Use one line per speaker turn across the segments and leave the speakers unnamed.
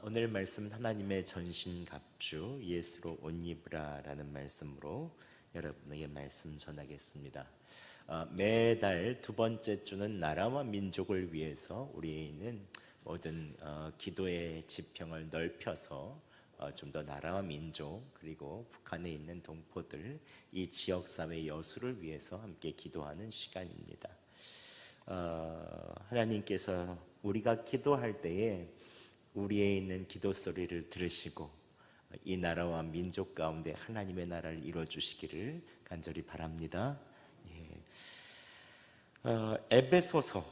오늘 말씀 하나님의 전신갑주 예수로 옷 입으라라는 말씀으로 여러분에게 말씀 전하겠습니다. 매달 두 번째 주는 나라와 민족을 위해서 우리는 모든 기도의 지평을 넓혀서 좀 더 나라와 민족 그리고 북한에 있는 동포들 이 지역사회 여수를 위해서 함께 기도하는 시간입니다. 하나님께서 우리가 기도할 때에 우리에 있는 기도 소리를 들으시고 이 나라와 민족 가운데 하나님의 나라를 이루어 주시기를 간절히 바랍니다. 에베소서는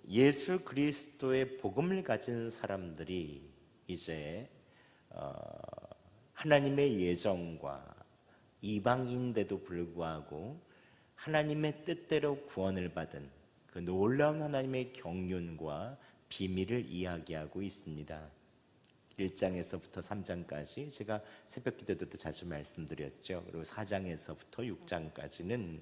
예수 그리스도의 복음을 가진 사람들이 이제 하나님의 예정과 이방인인데도 불구하고 하나님의 뜻대로 구원을 받은 그 놀라운 하나님의 경륜과 비밀을 이야기하고 있습니다. 1장에서부터 3장까지 제가 새벽 기도 때도 자주 말씀드렸죠. 그리고 4장에서부터 6장까지는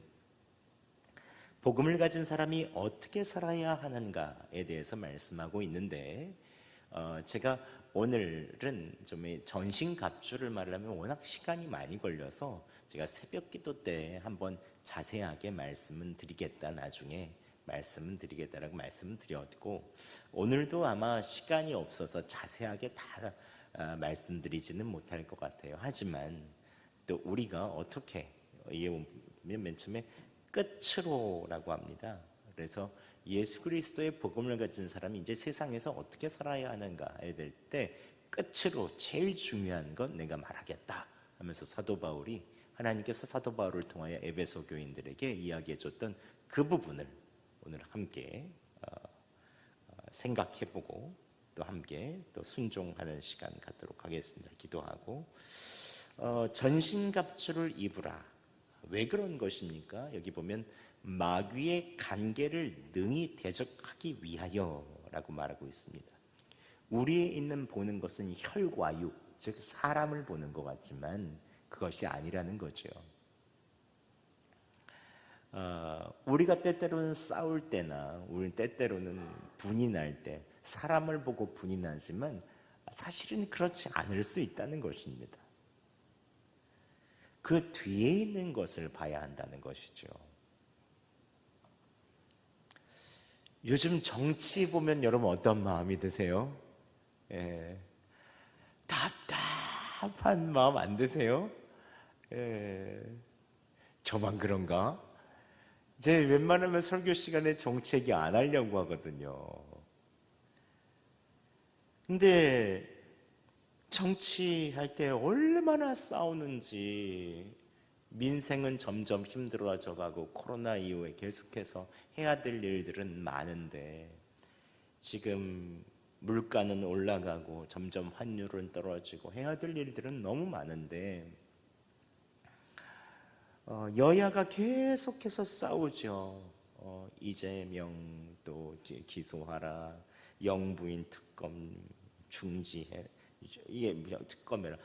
복음을 가진 사람이 어떻게 살아야 하는가에 대해서 말씀하고 있는데 제가 오늘은 좀 전신갑주를 말하면 워낙 시간이 많이 걸려서 제가 새벽 기도 때 한번 자세하게 말씀은 드리겠다, 나중에 말씀은 드리겠다라고 말씀을 드렸고, 오늘도 아마 시간이 없어서 자세하게 다 말씀드리지는 못할 것 같아요. 하지만 또 우리가 어떻게 맨 처음에 끝으로라고 합니다. 그래서 예수 그리스도의 복음을 가진 사람이 이제 세상에서 어떻게 살아야 하는가에 될 때 끝으로 제일 중요한 건 내가 말하겠다 하면서 사도 바울이 하나님께서 사도 바울을 통하여 에베소 교인들에게 이야기해 줬던 그 부분을 오늘 함께 생각해보고 또 함께 또 순종하는 시간 갖도록 하겠습니다. 기도하고 전신갑주를 입으라. 왜 그런 것입니까? 여기 보면 마귀의 간계를 능히 대적하기 위하여 라고 말하고 있습니다. 우리에 있는 보는 것은 혈과 육, 즉 사람을 보는 것 같지만 그것이 아니라는 거죠. 우리가 때때로는 싸울 때나 우리 때때로는 분이 날 때 사람을 보고 분이 나지만 사실은 그렇지 않을 수 있다는 것입니다. 그 뒤에 있는 것을 봐야 한다는 것이죠. 요즘 정치 보면 여러분 어떤 마음이 드세요? 답답한 마음 안 드세요? 저만 그런가? 이제 웬만하면 설교 시간에 정치 얘기 안 하려고 하거든요. 근데 정치할 때 얼마나 싸우는지, 민생은 점점 힘들어져 가고 코로나 이후에 계속해서 해야 될 일들은 많은데 지금 물가는 올라가고 점점 환율은 떨어지고 해야 될 일들은 너무 많은데 여야가 계속해서 싸우죠. 이재명도 이제 기소하라, 영부인 특검 중지해, 이게 특검이라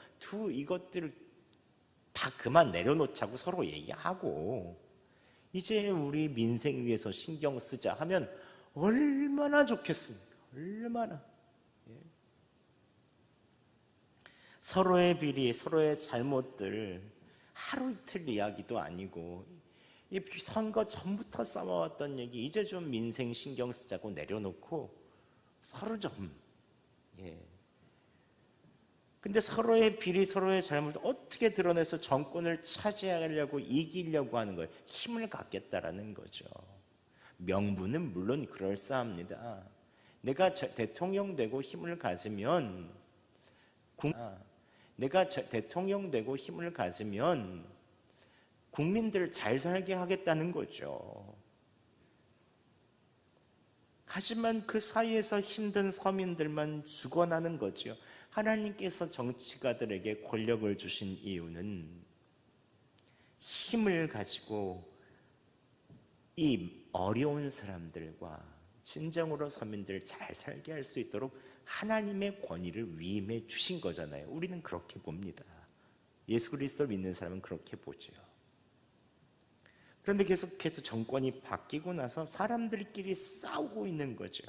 이것들을 다 그만 내려놓자고 서로 얘기하고 이제 우리 민생 위해서 신경 쓰자 하면 얼마나 좋겠습니까? 얼마나. 서로의 비리, 서로의 잘못들 하루 이틀 이야기도 아니고 이 선거 전부터 싸워왔던 얘기 이제 좀 민생 신경 쓰자고 내려놓고 서로 좀 근데 서로의 비리, 서로의 잘못을 어떻게 드러내서 정권을 차지하려고 이기려고 하는 거예요. 힘을 갖겠다라는 거죠. 명분은 물론 그럴싸합니다. 내가 대통령 되고 힘을 가지면 국민들 잘 살게 하겠다는 거죠. 하지만 그 사이에서 힘든 서민들만 죽어나는 거죠. 하나님께서 정치가들에게 권력을 주신 이유는 힘을 가지고 이 어려운 사람들과 진정으로 서민들 잘 살게 할 수 있도록 하나님의 권위를 위임해 주신 거잖아요. 우리는 그렇게 봅니다. 예수 그리스도를 믿는 사람은 그렇게 보죠. 그런데 계속해서 정권이 바뀌고 나서 사람들끼리 싸우고 있는 거죠.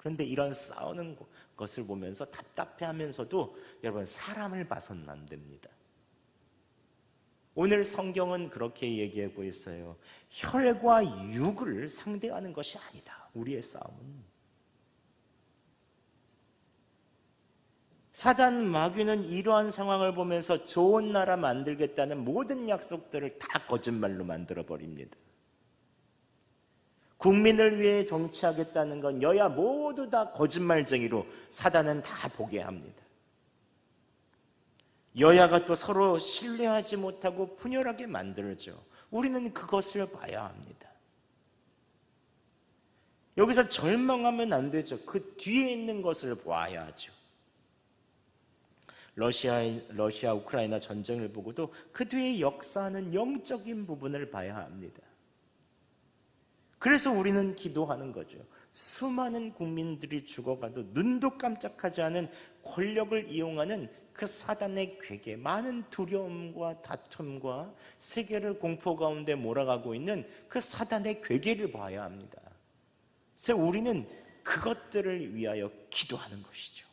그런데 이런 싸우는 것을 보면서 답답해하면서도 여러분, 사람을 봐서는 안 됩니다. 오늘 성경은 그렇게 얘기하고 있어요. 혈과 육을 상대하는 것이 아니다. 우리의 싸움은. 사단 마귀는 이러한 상황을 보면서 좋은 나라 만들겠다는 모든 약속들을 다 거짓말로 만들어버립니다. 국민을 위해 정치하겠다는 건 여야 모두 다 거짓말쟁이로 사단은 다 보게 합니다. 여야가 또 서로 신뢰하지 못하고 분열하게 만들죠. 우리는 그것을 봐야 합니다. 여기서 절망하면 안 되죠. 그 뒤에 있는 것을 봐야 하죠. 러시아 우크라이나 전쟁을 보고도 그 뒤에 역사하는 영적인 부분을 봐야 합니다. 그래서 우리는 기도하는 거죠. 수많은 국민들이 죽어가도 눈도 깜짝하지 않은 권력을 이용하는 그 사단의 괴계, 많은 두려움과 다툼과 세계를 공포 가운데 몰아가고 있는 그 사단의 괴계를 봐야 합니다. 그래서 우리는 그것들을 위하여 기도하는 것이죠.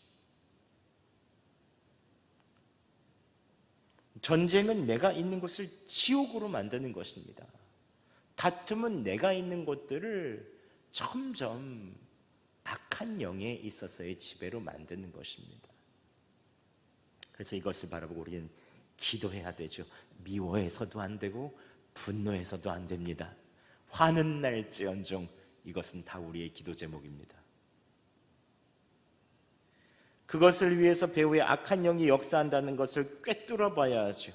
전쟁은 내가 있는 곳을 지옥으로 만드는 것입니다. 다툼은 내가 있는 곳들을 점점 악한 영에 있어서의 지배로 만드는 것입니다. 그래서 이것을 바라보고 우리는 기도해야 되죠. 미워해서도 안 되고 분노해서도 안 됩니다. 화는 날지언정 이것은 다 우리의 기도 제목입니다. 그것을 위해서 배후에 악한 영이 역사한다는 것을 꿰뚫어 봐야 하죠.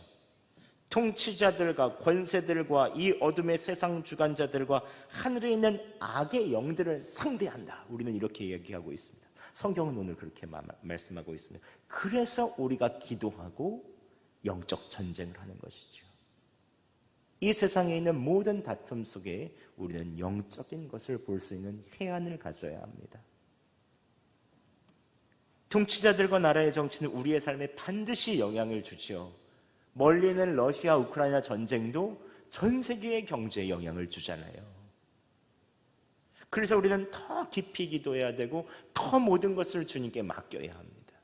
통치자들과 권세들과 이 어둠의 세상 주관자들과 하늘에 있는 악의 영들을 상대한다. 우리는 이렇게 얘기하고 있습니다. 성경은 오늘 그렇게 말씀하고 있습니다. 그래서 우리가 기도하고 영적 전쟁을 하는 것이죠. 이 세상에 있는 모든 다툼 속에 우리는 영적인 것을 볼 수 있는 해안을 가져야 합니다. 통치자들과 나라의 정치는 우리의 삶에 반드시 영향을 주죠. 멀리 있는 러시아 우크라이나 전쟁도 전 세계의 경제에 영향을 주잖아요. 그래서 우리는 더 깊이 기도해야 되고 더 모든 것을 주님께 맡겨야 합니다.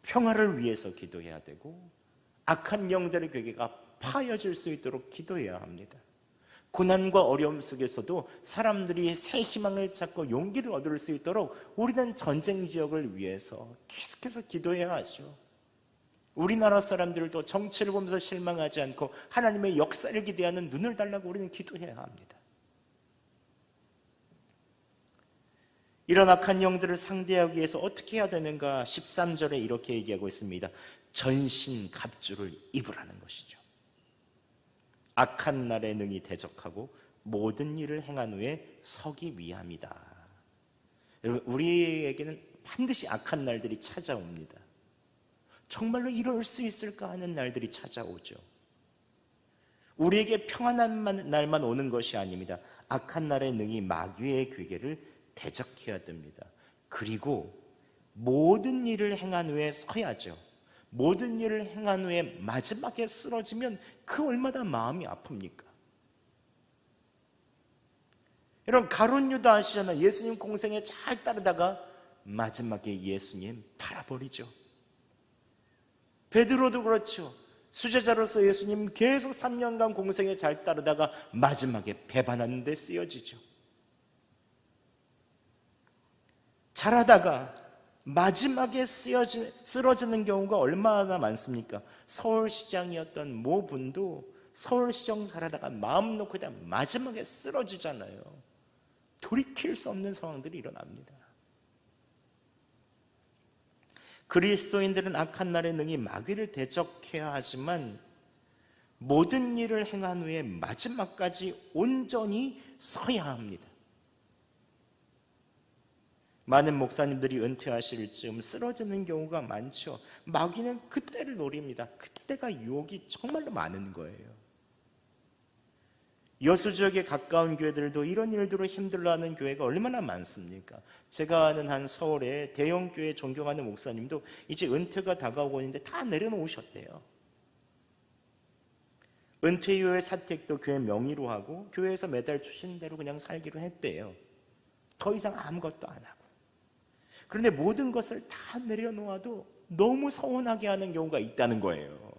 평화를 위해서 기도해야 되고 악한 영들의 괴계가 파여질 수 있도록 기도해야 합니다. 고난과 어려움 속에서도 사람들이 새 희망을 찾고 용기를 얻을 수 있도록 우리는 전쟁 지역을 위해서 계속해서 기도해야 하죠. 우리나라 사람들도 정치를 보면서 실망하지 않고 하나님의 역사를 기대하는 눈을 달라고 우리는 기도해야 합니다. 이런 악한 영들을 상대하기 위해서 어떻게 해야 되는가? 13절에 이렇게 얘기하고 있습니다. 전신갑주를 입으라는 것이죠. 악한 날에 능히 대적하고 모든 일을 행한 후에 서기 위함이다. 여러분, 우리에게는 반드시 악한 날들이 찾아옵니다. 정말로 이럴 수 있을까 하는 날들이 찾아오죠. 우리에게 평안한 날만 오는 것이 아닙니다. 악한 날에 능히 마귀의 괴계를 대적해야 됩니다. 그리고 모든 일을 행한 후에 서야죠. 모든 일을 행한 후에 마지막에 쓰러지면 그 얼마나 마음이 아픕니까? 여러분, 가룟 유다 아시잖아요. 예수님 공생에 잘 따르다가 마지막에 예수님 팔아버리죠. 베드로도 그렇죠. 수제자로서 예수님 계속 3년간 공생에 잘 따르다가 마지막에 배반하는 데 쓰여지죠. 잘하다가 마지막에 쓰러지는 경우가 얼마나 많습니까? 서울시장이었던 모 분도 서울시장 살아다가 마음 놓고 마지막에 쓰러지잖아요. 돌이킬 수 없는 상황들이 일어납니다. 그리스도인들은 악한 날에 능히 마귀를 대적해야 하지만 모든 일을 행한 후에 마지막까지 온전히 서야 합니다. 많은 목사님들이 은퇴하실 즈음 쓰러지는 경우가 많죠. 마귀는 그때를 노립니다. 그때가 유혹이 정말로 많은 거예요. 여수 지역에 가까운 교회들도 이런 일들로 힘들어하는 교회가 얼마나 많습니까? 제가 아는 한 서울의 대형 교회 존경하는 목사님도 이제 은퇴가 다가오고 있는데 다 내려놓으셨대요. 은퇴 이후의 사택도 교회 명의로 하고 교회에서 매달 주신 대로 그냥 살기로 했대요. 더 이상 아무것도 안 하고. 그런데 모든 것을 다 내려놓아도 너무 서운하게 하는 경우가 있다는 거예요.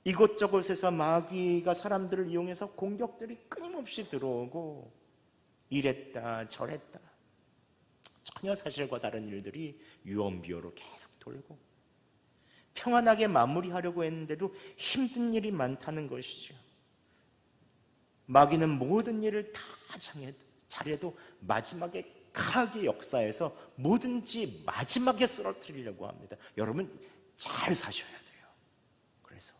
이곳저곳에서 마귀가 사람들을 이용해서 공격들이 끊임없이 들어오고, 이랬다 저랬다 전혀 사실과 다른 일들이 유언비어로 계속 돌고, 평안하게 마무리하려고 했는데도 힘든 일이 많다는 것이죠. 마귀는 모든 일을 다 잘해도 마지막에 강하게 역사해서 뭐든지 마지막에 쓰러뜨리려고 합니다. 여러분 잘 사셔야 돼요. 그래서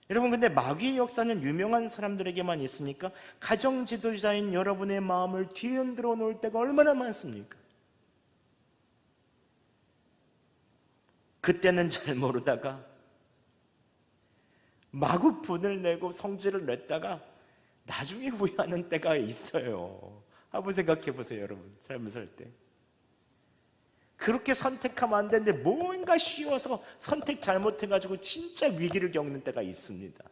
여러분, 근데 마귀의 역사는 유명한 사람들에게만 있습니까? 가정 지도자인 여러분의 마음을 뒤흔들어 놓을 때가 얼마나 많습니까? 그때는 잘 모르다가 마구 분을 내고 성질을 냈다가 나중에 후회하는 때가 있어요. 한번 생각해 보세요, 여러분. 삶을 살 때 그렇게 선택하면 안 되는데 뭔가 쉬워서 선택 잘못해가지고 진짜 위기를 겪는 때가 있습니다.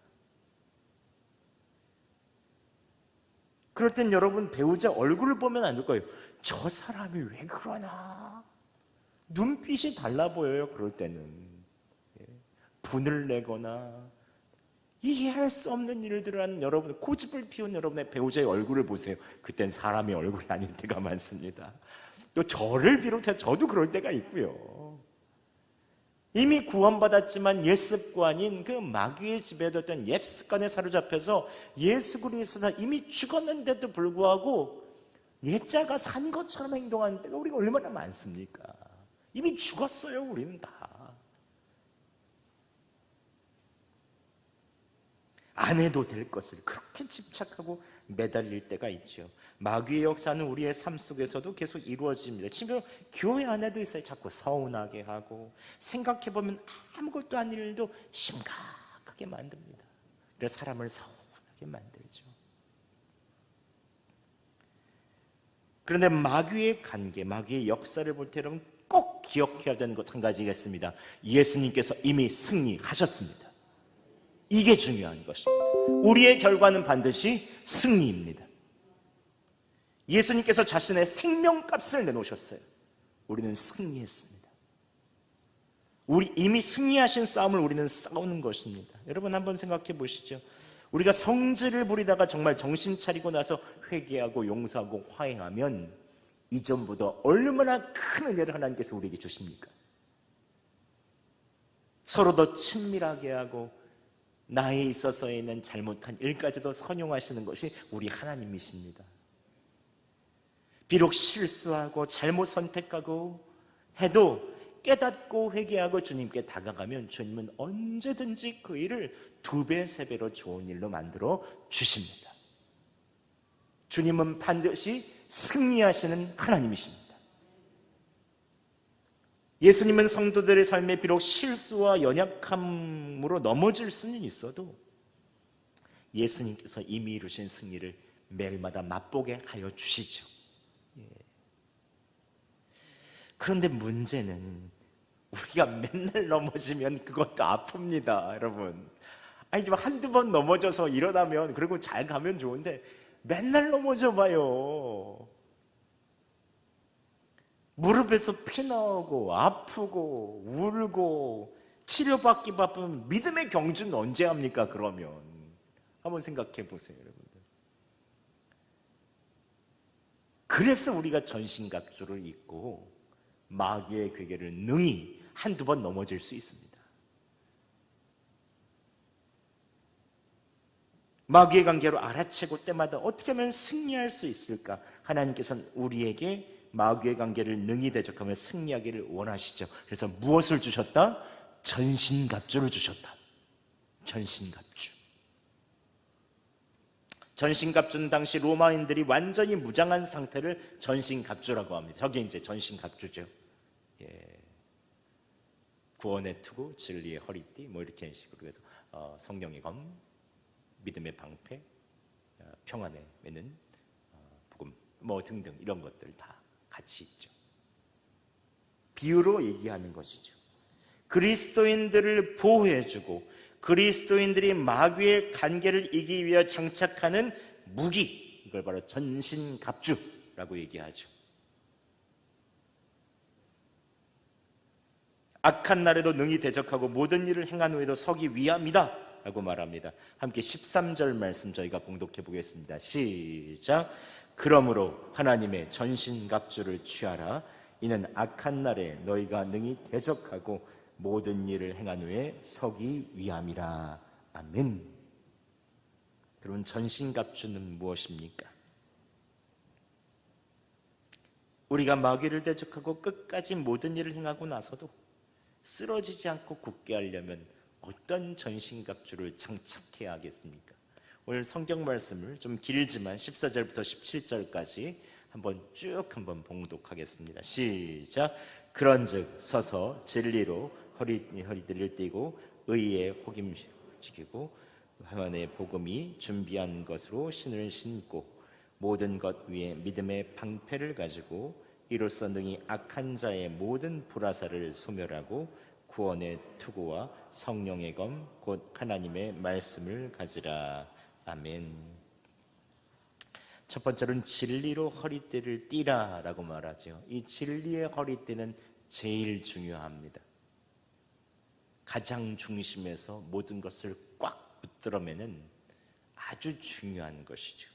그럴 땐 여러분, 배우자 얼굴을 보면 안 될 거예요. 저 사람이 왜 그러나? 눈빛이 달라 보여요. 그럴 때는 분을 내거나 이해할 수 없는 일들을 하는 여러분, 고집을 피운 여러분의 배우자의 얼굴을 보세요. 그땐 사람의 얼굴이 아닐 때가 많습니다. 또 저를 비롯해 저도 그럴 때가 있고요. 이미 구원받았지만 옛 습관인 그 마귀의 지배되었던 옛 습관에 사로잡혀서 예수 그리스도가 이미 죽었는데도 불구하고 옛자가 산 것처럼 행동하는 때가 우리가 얼마나 많습니까? 이미 죽었어요. 우리는 다. 안 해도 될 것을 그렇게 집착하고 매달릴 때가 있죠. 마귀의 역사는 우리의 삶 속에서도 계속 이루어집니다. 지금 교회 안에도 있어요. 자꾸 서운하게 하고, 생각해보면 아무것도 아닌 일도 심각하게 만듭니다. 그래서 사람을 서운하게 만들죠. 그런데 마귀의 관계, 마귀의 역사를 볼 때 여러분 꼭 기억해야 되는 것 한 가지가 있습니다. 예수님께서 이미 승리하셨습니다. 이게 중요한 것입니다. 우리의 결과는 반드시 승리입니다. 예수님께서 자신의 생명값을 내놓으셨어요. 우리는 승리했습니다. 우리 이미 승리하신 싸움을 우리는 싸우는 것입니다. 여러분 한번 생각해 보시죠. 우리가 성질을 부리다가 정말 정신 차리고 나서 회개하고 용서하고 화해하면 이전보다 얼마나 큰 은혜를 하나님께서 우리에게 주십니까? 서로 더 친밀하게 하고 나에 있어서에는 잘못한 일까지도 선용하시는 것이 우리 하나님이십니다. 비록 실수하고 잘못 선택하고 해도 깨닫고 회개하고 주님께 다가가면 주님은 언제든지 그 일을 2배, 3배로 좋은 일로 만들어 주십니다. 주님은 반드시 승리하시는 하나님이십니다. 예수님은 성도들의 삶에 비록 실수와 연약함으로 넘어질 수는 있어도 예수님께서 이미 이루신 승리를 매일마다 맛보게 하여 주시죠. 그런데 문제는 우리가 맨날 넘어지면 그것도 아픕니다, 여러분. 아니, 좀 한두 번 넘어져서 일어나면, 그리고 잘 가면 좋은데 맨날 넘어져 봐요. 무릎에서 피 나오고 아프고 울고 치료받기 바쁜 믿음의 경주는 언제 합니까? 그러면 한번 생각해 보세요, 여러분들. 그래서 우리가 전신갑주를 입고 마귀의 괴계를 능히 한두 번 넘어질 수 있습니다. 마귀의 관계로 알아채고 때마다 어떻게 하면 승리할 수 있을까? 하나님께서는 우리에게 마귀의 관계를 능히 대적하며 승리하기를 원하시죠. 그래서 무엇을 주셨다? 전신갑주를 주셨다. 전신갑주. 전신갑주는 당시 로마인들이 완전히 무장한 상태를 전신갑주라고 합니다. 저게 이제 전신갑주죠. 구원의 투구, 진리의 허리띠, 뭐 이렇게 식으로 해서 성령의 검, 믿음의 방패, 평안의 매는 복음, 뭐 등등 이런 것들 다 같이 있죠. 비유로 얘기하는 것이죠. 그리스도인들을 보호해주고 그리스도인들이 마귀의 관계를 이기기 위해 장착하는 무기, 이걸 바로 전신갑주라고 얘기하죠. 악한 날에도 능히 대적하고 모든 일을 행한 후에도 서기 위함이다 라고 말합니다. 함께 13절 말씀 저희가 봉독해 보겠습니다. 시작. 그러므로 하나님의 전신갑주를 취하라. 이는 악한 날에 너희가 능히 대적하고 모든 일을 행한 후에 서기 위함이라. 아멘. 그럼 전신갑주는 무엇입니까? 우리가 마귀를 대적하고 끝까지 모든 일을 행하고 나서도 쓰러지지 않고 굳게 하려면 어떤 전신갑주를 장착해야 하겠습니까? 오늘 성경 말씀을 좀 길지만 14절부터 17절까지 한번 봉독하겠습니다. 시작. 그런즉 서서 진리로 허리띠를 띠고 의의 호김지키고 하나님의 복음이 준비한 것으로 신을 신고 모든 것 위에 믿음의 방패를 가지고 이로써 능히 악한 자의 모든 불화살을 소멸하고 구원의 투구와 성령의 검 곧 하나님의 말씀을 가지라. 아멘. 첫 번째로는 진리로 허리띠를 띠라 라고 말하죠. 이 진리의 허리띠는 제일 중요합니다. 가장 중심에서 모든 것을 꽉 붙들어매는 아주 중요한 것이죠.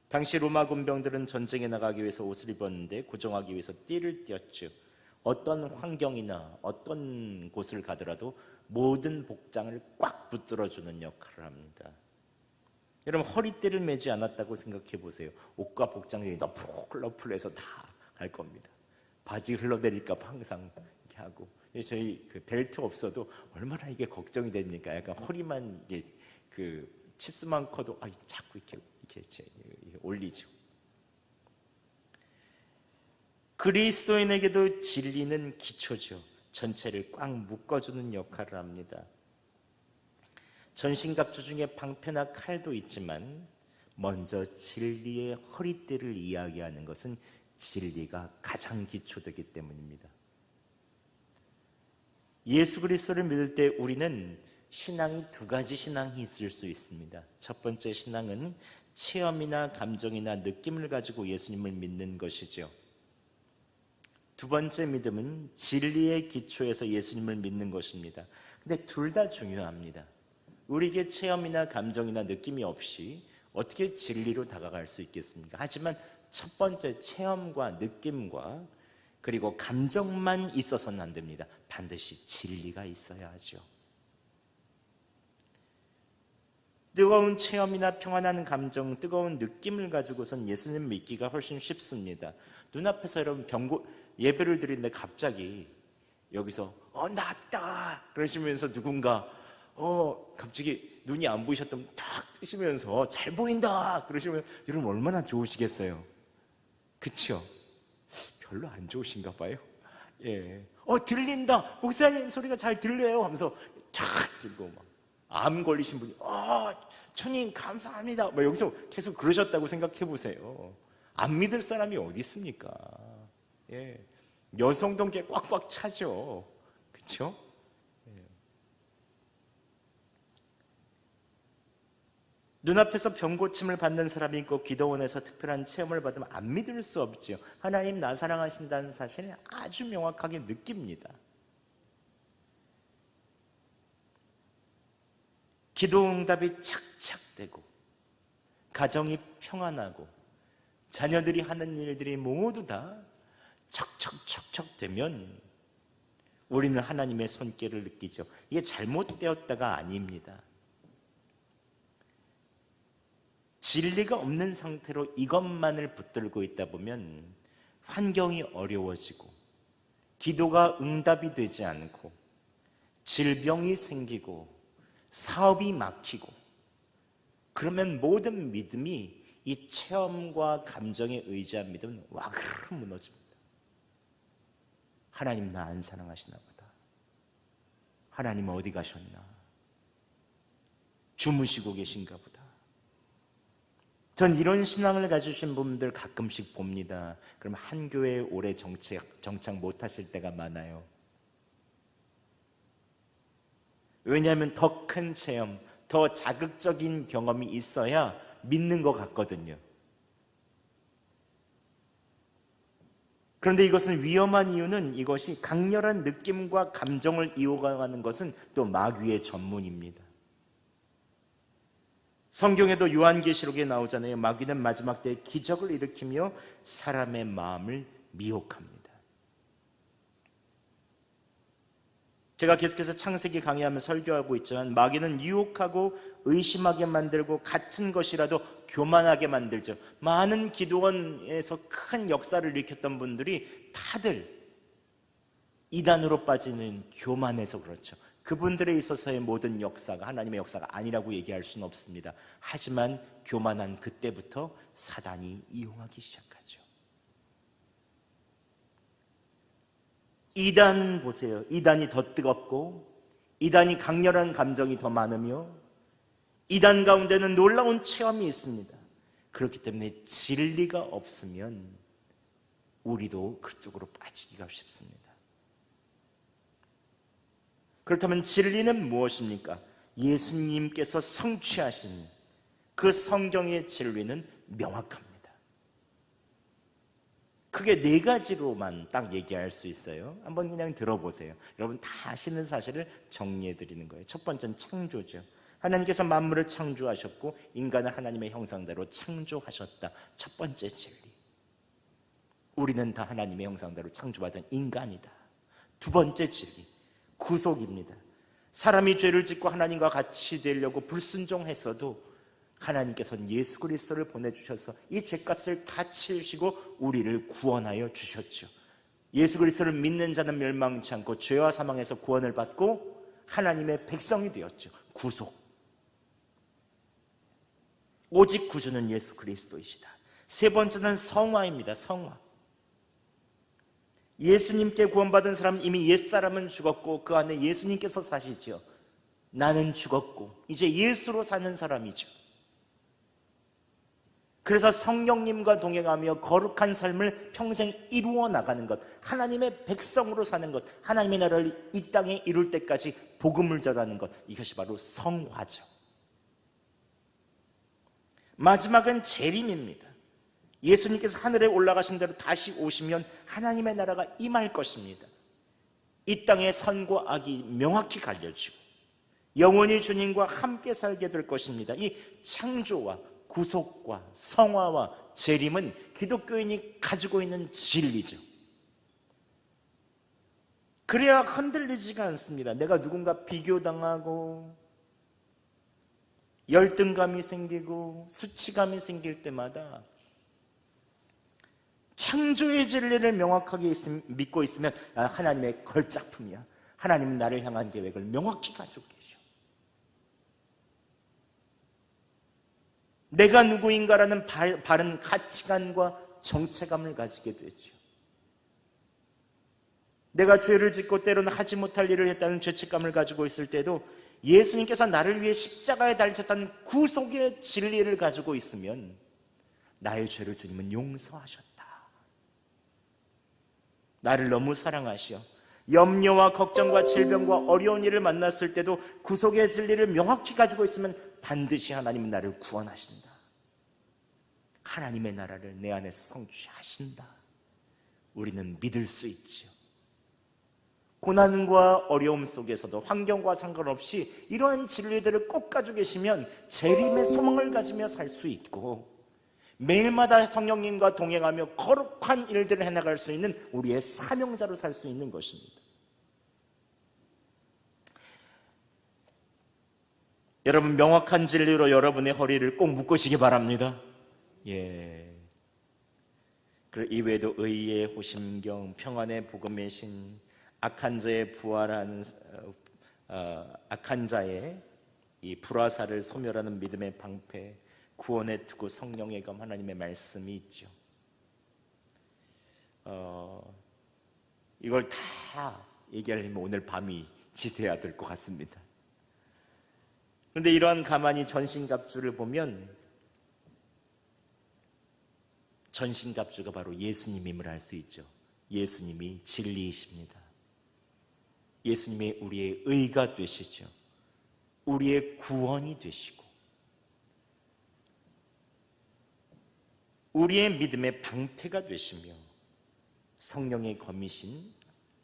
당시 로마 군병들은 전쟁에 나가기 위해서 옷을 입었는데 고정하기 위해서 띠를 띄었죠. 어떤 환경이나 어떤 곳을 가더라도 모든 복장을 꽉 붙들어주는 역할을 합니다. 여러분, 허리띠를 매지 않았다고 생각해 보세요. 옷과 복장이 너풀너풀해서 다 갈 겁니다. 바지 흘러내릴까 봐 항상 이렇게 하고, 저희 그 벨트 없어도 얼마나 이게 걱정이 됩니까? 약간 허리만 이게 그 치수만 커도 자꾸 이렇게 올리죠. 그리스도인에게도 진리는 기초죠. 전체를 꽉 묶어주는 역할을 합니다. 전신갑주 중에 방패나 칼도 있지만 먼저 진리의 허리띠를 이야기하는 것은 진리가 가장 기초되기 때문입니다. 예수 그리스도를 믿을 때 우리는 신앙이 두 가지 신앙이 있을 수 있습니다. 첫 번째 신앙은 체험이나 감정이나 느낌을 가지고 예수님을 믿는 것이죠. 두 번째 믿음은 진리의 기초에서 예수님을 믿는 것입니다. 근데 둘 다 중요합니다. 우리에게 체험이나 감정이나 느낌이 없이 어떻게 진리로 다가갈 수 있겠습니까? 하지만 첫 번째 체험과 느낌과 그리고 감정만 있어서는 안 됩니다. 반드시 진리가 있어야 하죠. 뜨거운 체험이나 평안한 감정, 뜨거운 느낌을 가지고선 예수님 믿기가 훨씬 쉽습니다. 눈앞에서 여러분 예배를 드리는데 갑자기 여기서 낫다 그러시면서 누군가 갑자기 눈이 안 보이셨던 탁 뜨시면서 잘 보인다 그러시면 여러분 얼마나 좋으시겠어요? 그쵸? 별로 안 좋으신가 봐요. 예. 들린다 목사님 소리가 잘 들려요 하면서 탁 들고 막 암 걸리신 분이 주님 감사합니다 여기서 계속 그러셨다고 생각해 보세요. 안 믿을 사람이 어디 있습니까? 예. 여성동계 꽉꽉 차죠. 그렇죠? 예. 눈앞에서 병고침을 받는 사람이 있고 기도원에서 특별한 체험을 받으면 안 믿을 수 없죠. 하나님 나 사랑하신다는 사실을 아주 명확하게 느낍니다. 기도 응답이 착착되고 가정이 평안하고 자녀들이 하는 일들이 모두 다 척척척척 되면 우리는 하나님의 손길을 느끼죠. 이게 잘못되었다가 아닙니다. 진리가 없는 상태로 이것만을 붙들고 있다 보면 환경이 어려워지고 기도가 응답이 되지 않고 질병이 생기고 사업이 막히고 그러면 모든 믿음이 이 체험과 감정에 의지한 믿음은 와그르 무너집니다. 하나님 나 안 사랑하시나 보다. 하나님 어디 가셨나? 주무시고 계신가 보다. 전 이런 신앙을 가지신 분들 가끔씩 봅니다. 그럼 한 교회에 오래 정착 못하실 때가 많아요. 왜냐하면 더 큰 체험, 더 자극적인 경험이 있어야 믿는 것 같거든요. 그런데 이것은 위험한 이유는 이것이 강렬한 느낌과 감정을 이용하는 것은 또 마귀의 전문입니다. 성경에도 요한계시록에 나오잖아요. 마귀는 마지막 때에 기적을 일으키며 사람의 마음을 미혹합니다. 제가 계속해서 창세기 강의하며 설교하고 있지만 마귀는 유혹하고 의심하게 만들고 같은 것이라도 교만하게 만들죠. 많은 기도원에서 큰 역사를 일으켰던 분들이 다들 이단으로 빠지는 교만해서 그렇죠. 그분들에 있어서의 모든 역사가 하나님의 역사가 아니라고 얘기할 수는 없습니다. 하지만 교만한 그때부터 사단이 이용하기 시작하죠. 이단 보세요. 이단이 더 뜨겁고 이단이 강렬한 감정이 더 많으며 이단 가운데는 놀라운 체험이 있습니다. 그렇기 때문에 진리가 없으면 우리도 그쪽으로 빠지기가 쉽습니다. 그렇다면 진리는 무엇입니까? 예수님께서 성취하신 그 성경의 진리는 명확합니다. 크게 네 가지로만 딱 얘기할 수 있어요. 한번 그냥 들어보세요. 여러분 다 아시는 사실을 정리해 드리는 거예요. 첫 번째는 창조죠. 하나님께서 만물을 창조하셨고 인간을 하나님의 형상대로 창조하셨다. 첫 번째 진리. 우리는 다 하나님의 형상대로 창조받은 인간이다. 두 번째 진리, 구속입니다. 사람이 죄를 짓고 하나님과 같이 되려고 불순종했어도 하나님께서는 예수 그리스도를 보내주셔서 이 죄값을 다 치우시고 우리를 구원하여 주셨죠. 예수 그리스도를 믿는 자는 멸망치 않고 죄와 사망에서 구원을 받고 하나님의 백성이 되었죠. 구속. 오직 구주는 예수 그리스도이시다. 세 번째는 성화입니다. 성화. 예수님께 구원받은 사람은 이미 옛사람은 죽었고 그 안에 예수님께서 사시죠. 나는 죽었고 이제 예수로 사는 사람이죠. 그래서 성령님과 동행하며 거룩한 삶을 평생 이루어 나가는 것, 하나님의 백성으로 사는 것, 하나님의 나라를 이 땅에 이룰 때까지 복음을 전하는 것, 이것이 바로 성화죠. 마지막은 재림입니다. 예수님께서 하늘에 올라가신 대로 다시 오시면 하나님의 나라가 임할 것입니다. 이 땅의 선과 악이 명확히 갈려지고 영원히 주님과 함께 살게 될 것입니다. 이 창조와 구속과 성화와 재림은 기독교인이 가지고 있는 진리죠. 그래야 흔들리지가 않습니다. 내가 누군가 비교당하고 열등감이 생기고 수치감이 생길 때마다 창조의 진리를 명확하게 믿고 있으면 하나님의 걸작품이야. 하나님은 나를 향한 계획을 명확히 가지고 계셔. 내가 누구인가라는 바른 가치관과 정체감을 가지게 되죠. 내가 죄를 짓고 때로는 하지 못할 일을 했다는 죄책감을 가지고 있을 때도 예수님께서 나를 위해 십자가에 달리셨다는 구속의 진리를 가지고 있으면 나의 죄를 주님은 용서하셨다. 나를 너무 사랑하시어 염려와 걱정과 질병과 어려운 일을 만났을 때도 구속의 진리를 명확히 가지고 있으면 반드시 하나님은 나를 구원하신다. 하나님의 나라를 내 안에서 성취하신다. 우리는 믿을 수 있지요. 고난과 어려움 속에서도 환경과 상관없이 이러한 진리들을 꼭 가지고 계시면 재림의 소망을 가지며 살 수 있고 매일마다 성령님과 동행하며 거룩한 일들을 해나갈 수 있는 우리의 사명자로 살 수 있는 것입니다. 여러분 명확한 진리로 여러분의 허리를 꼭 묶으시기 바랍니다. 예. 그리고 이외에도 의의 호심경, 평안의 복음의 신, 악한 자의 부활하는 악한 자의 이 불화살을 소멸하는 믿음의 방패, 구원의 투구, 성령의 검, 하나님의 말씀이 있죠. 이걸 다 얘기하려면 오늘 밤이 지새야 될 것 같습니다. 그런데 이러한 가만히 전신갑주를 보면 전신갑주가 바로 예수님임을 알 수 있죠. 예수님이 진리이십니다. 예수님이 우리의 의가 되시죠. 우리의 구원이 되시고 우리의 믿음의 방패가 되시며 성령의 검이신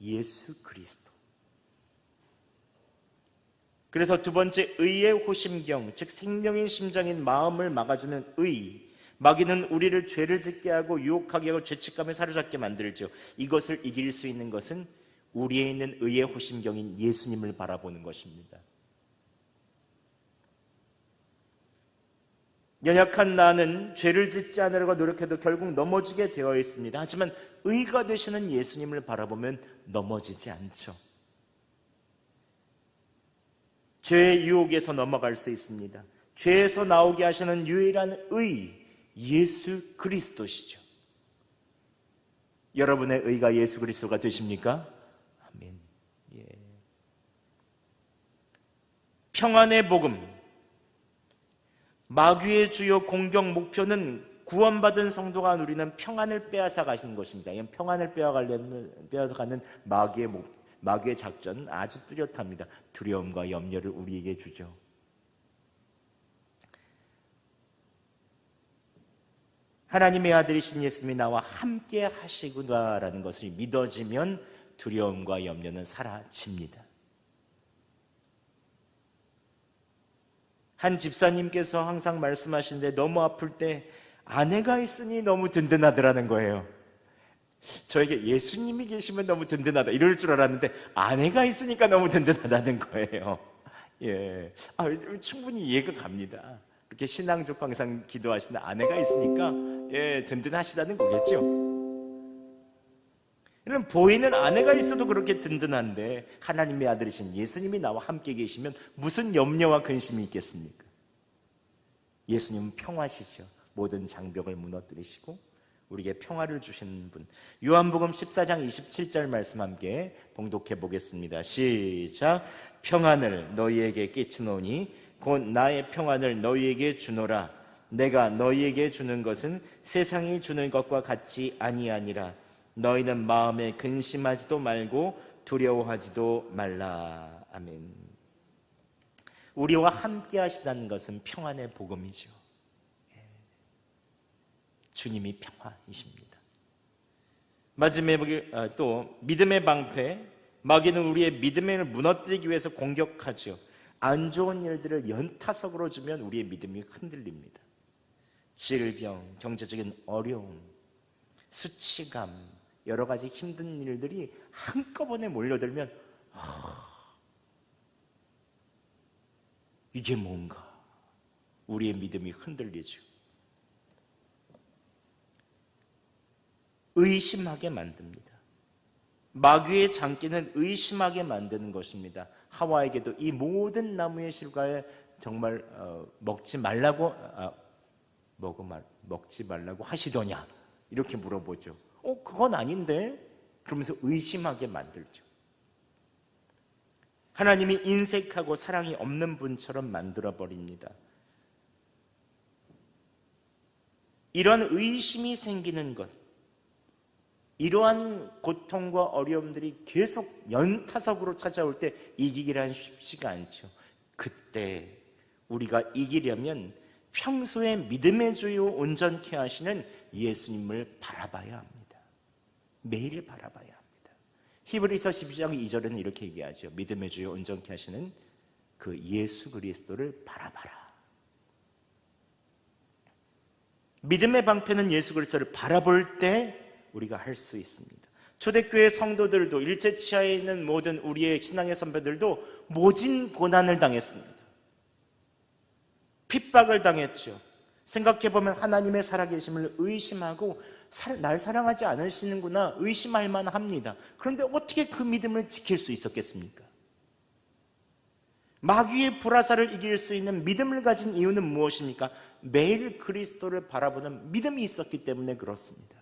예수 그리스도. 그래서 두 번째, 의의 호심경, 즉 생명의 심장인 마음을 막아주는 의. 마귀는 우리를 죄를 짓게 하고 유혹하게 하고 죄책감에 사로잡게 만들죠. 이것을 이길 수 있는 것은 우리에 있는 의의 호심경인 예수님을 바라보는 것입니다. 연약한 나는 죄를 짓지 않으려고 노력해도 결국 넘어지게 되어 있습니다. 하지만 의가 되시는 예수님을 바라보면 넘어지지 않죠. 죄의 유혹에서 넘어갈 수 있습니다. 죄에서 나오게 하시는 유일한 의, 예수 그리스도시죠. 여러분의 의가 예수 그리스도가 되십니까? 아멘. 예. 평안의 복음, 마귀의 주요 공격 목표는 구원받은 성도가 누리는 평안을 빼앗아 가시는 것입니다. 평안을 빼앗아가는 마귀의 작전은 아주 뚜렷합니다. 두려움과 염려를 우리에게 주죠. 하나님의 아들이신 예수님이 나와 함께 하시구나라는 것을 믿어지면 두려움과 염려는 사라집니다. 한 집사님께서 항상 말씀하시는데 너무 아플 때 아내가 있으니 너무 든든하더라는 거예요. 저에게 예수님이 계시면 너무 든든하다 이럴 줄 알았는데 아내가 있으니까 너무 든든하다는 거예요. 예, 충분히 이해가 갑니다. 이렇게 신앙적 항상 기도하시는 아내가 있으니까 든든하시다는 거겠죠. 보이는 아내가 있어도 그렇게 든든한데 하나님의 아들이신 예수님이 나와 함께 계시면 무슨 염려와 근심이 있겠습니까? 예수님은 평화시죠. 모든 장벽을 무너뜨리시고 우리에게 평화를 주시는 분. 요한복음 14장 27절 말씀 함께 봉독해 보겠습니다. 시작. 평안을 너희에게 끼치노니 곧 나의 평안을 너희에게 주노라. 내가 너희에게 주는 것은 세상이 주는 것과 같이 아니하니라. 너희는 마음에 근심하지도 말고 두려워하지도 말라. 아멘. 우리와 함께 하시다는 것은 평안의 복음이죠. 주님이 평화이십니다. 마지막에 또 믿음의 방패, 마귀는 우리의 믿음을 무너뜨리기 위해서 공격하죠. 안 좋은 일들을 연타석으로 주면 우리의 믿음이 흔들립니다. 질병, 경제적인 어려움, 수치감, 여러 가지 힘든 일들이 한꺼번에 몰려들면 이게 뭔가 우리의 믿음이 흔들리죠. 의심하게 만듭니다. 마귀의 장기는 의심하게 만드는 것입니다. 하와에게도 이 모든 나무의 실과에 정말 먹지 말라고 하시더냐 이렇게 물어보죠. 그건 아닌데? 그러면서 의심하게 만들죠. 하나님이 인색하고 사랑이 없는 분처럼 만들어버립니다. 이러한 의심이 생기는 것, 이러한 고통과 어려움들이 계속 연타석으로 찾아올 때 이기기란 쉽지가 않죠. 그때 우리가 이기려면 평소에 믿음의 주요 온전케 하시는 예수님을 바라봐야 합니다. 매일 바라봐야 합니다. 히브리서 12장 2절에는 이렇게 얘기하죠. 믿음의 주요 온전케 하시는 그 예수 그리스도를 바라봐라. 믿음의 방패는 예수 그리스도를 바라볼 때 우리가 할 수 있습니다. 초대교회 성도들도 일제치하에 있는 모든 우리의 신앙의 선배들도 모진 고난을 당했습니다. 핍박을 당했죠. 생각해보면 하나님의 살아계심을 의심하고 날 사랑하지 않으시는구나 의심할 만합니다. 그런데 어떻게 그 믿음을 지킬 수 있었겠습니까? 마귀의 불화살을 이길 수 있는 믿음을 가진 이유는 무엇입니까? 매일 그리스도를 바라보는 믿음이 있었기 때문에 그렇습니다.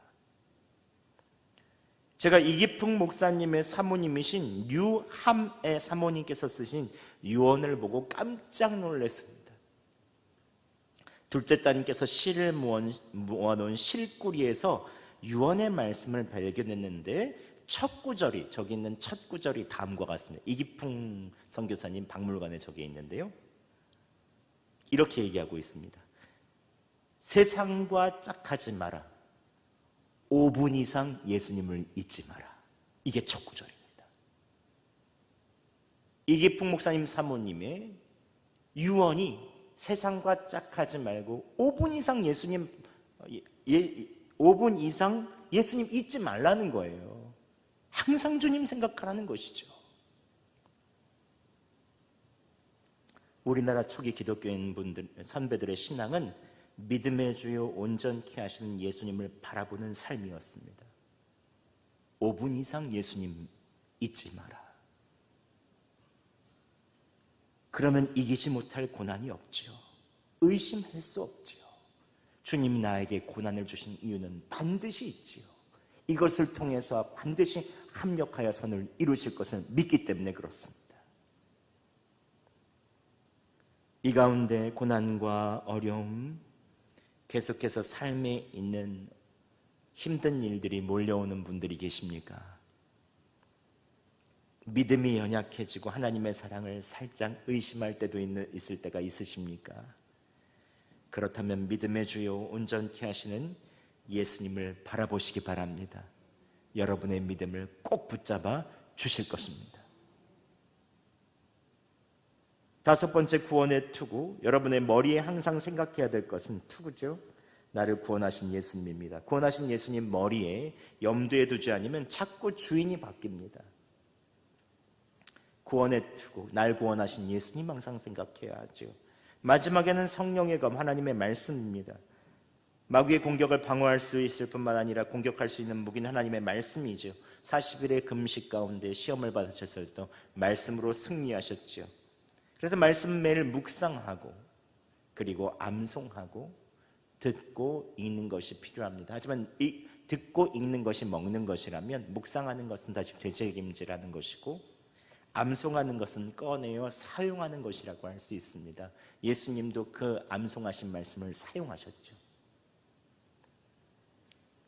제가 이기풍 목사님의 사모님이신 유함의 사모님께서 쓰신 유언을 보고 깜짝 놀랐습니다. 둘째 따님께서 실을 모아놓은 실구리에서 유언의 말씀을 발견했는데 첫 구절이, 저기 있는 첫 구절이 다음과 같습니다. 이기풍 선교사님 박물관에 저기 있는데요. 이렇게 얘기하고 있습니다. 세상과 짝하지 마라. 5분 이상 예수님을 잊지 마라. 이게 첫 구절입니다. 이기풍 목사님 사모님의 유언이 세상과 짝하지 말고 5분 이상 5분 이상 예수님 잊지 말라는 거예요. 항상 주님 생각하라는 것이죠. 우리나라 초기 기독교인 분들, 선배들의 신앙은 믿음의 주요 온전케 하시는 예수님을 바라보는 삶이었습니다. 5분 이상 예수님 잊지 마라. 그러면 이기지 못할 고난이 없죠. 의심할 수 없죠. 주님이 나에게 고난을 주신 이유는 반드시 있지요. 이것을 통해서 반드시 합력하여 선을 이루실 것을 믿기 때문에 그렇습니다. 이 가운데 고난과 어려움, 계속해서 삶에 있는 힘든 일들이 몰려오는 분들이 계십니까? 믿음이 연약해지고 하나님의 사랑을 살짝 의심할 때도 있을 때가 있으십니까? 그렇다면 믿음의 주요 온전케 하시는 예수님을 바라보시기 바랍니다. 여러분의 믿음을 꼭 붙잡아 주실 것입니다. 다섯 번째 구원의 투구, 여러분의 머리에 항상 생각해야 될 것은 투구죠. 나를 구원하신 예수님입니다. 구원하신 예수님 머리에 염두에 두지 않으면 자꾸 주인이 바뀝니다. 구원의 투구, 날 구원하신 예수님 항상 생각해야 하죠. 마지막에는 성령의 검, 하나님의 말씀입니다. 마귀의 공격을 방어할 수 있을 뿐만 아니라 공격할 수 있는 무기는 하나님의 말씀이죠. 40일의 금식 가운데 시험을 받으셨을 때 말씀으로 승리하셨죠. 그래서 말씀 매일 묵상하고 그리고 암송하고 듣고 읽는 것이 필요합니다. 하지만 듣고 읽는 것이 먹는 것이라면 묵상하는 것은 다시 되새김질하는 것이고 암송하는 것은 꺼내어 사용하는 것이라고 할 수 있습니다. 예수님도 그 암송하신 말씀을 사용하셨죠.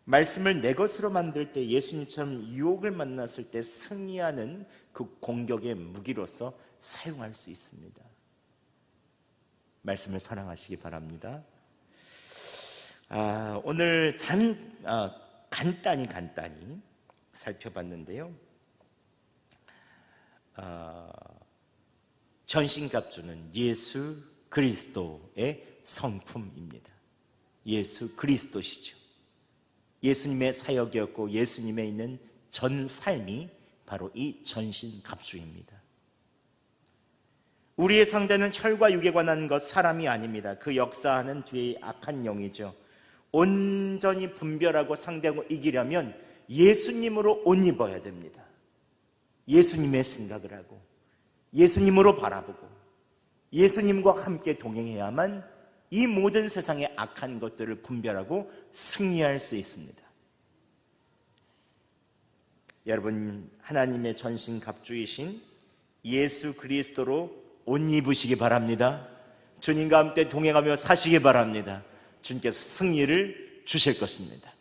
말씀을 내 것으로 만들 때 예수님처럼 유혹을 만났을 때 승리하는 그 공격의 무기로서 사용할 수 있습니다. 말씀을 사랑하시기 바랍니다. 오늘 간단히 살펴봤는데요. 전신갑주는 예수 그리스도의 성품입니다. 예수 그리스도시죠. 예수님의 사역이었고 예수님에 있는 전 삶이 바로 이 전신갑주입니다. 우리의 상대는 혈과 육에 관한 것, 사람이 아닙니다. 그 역사하는 뒤에 악한 영이죠. 온전히 분별하고 상대하고 이기려면 예수님으로 옷 입어야 됩니다. 예수님의 생각을 하고 예수님으로 바라보고 예수님과 함께 동행해야만 이 모든 세상의 악한 것들을 분별하고 승리할 수 있습니다. 여러분, 하나님의 전신갑주이신 예수 그리스도로 옷 입으시기 바랍니다. 주님과 함께 동행하며 사시기 바랍니다. 주님께서 승리를 주실 것입니다.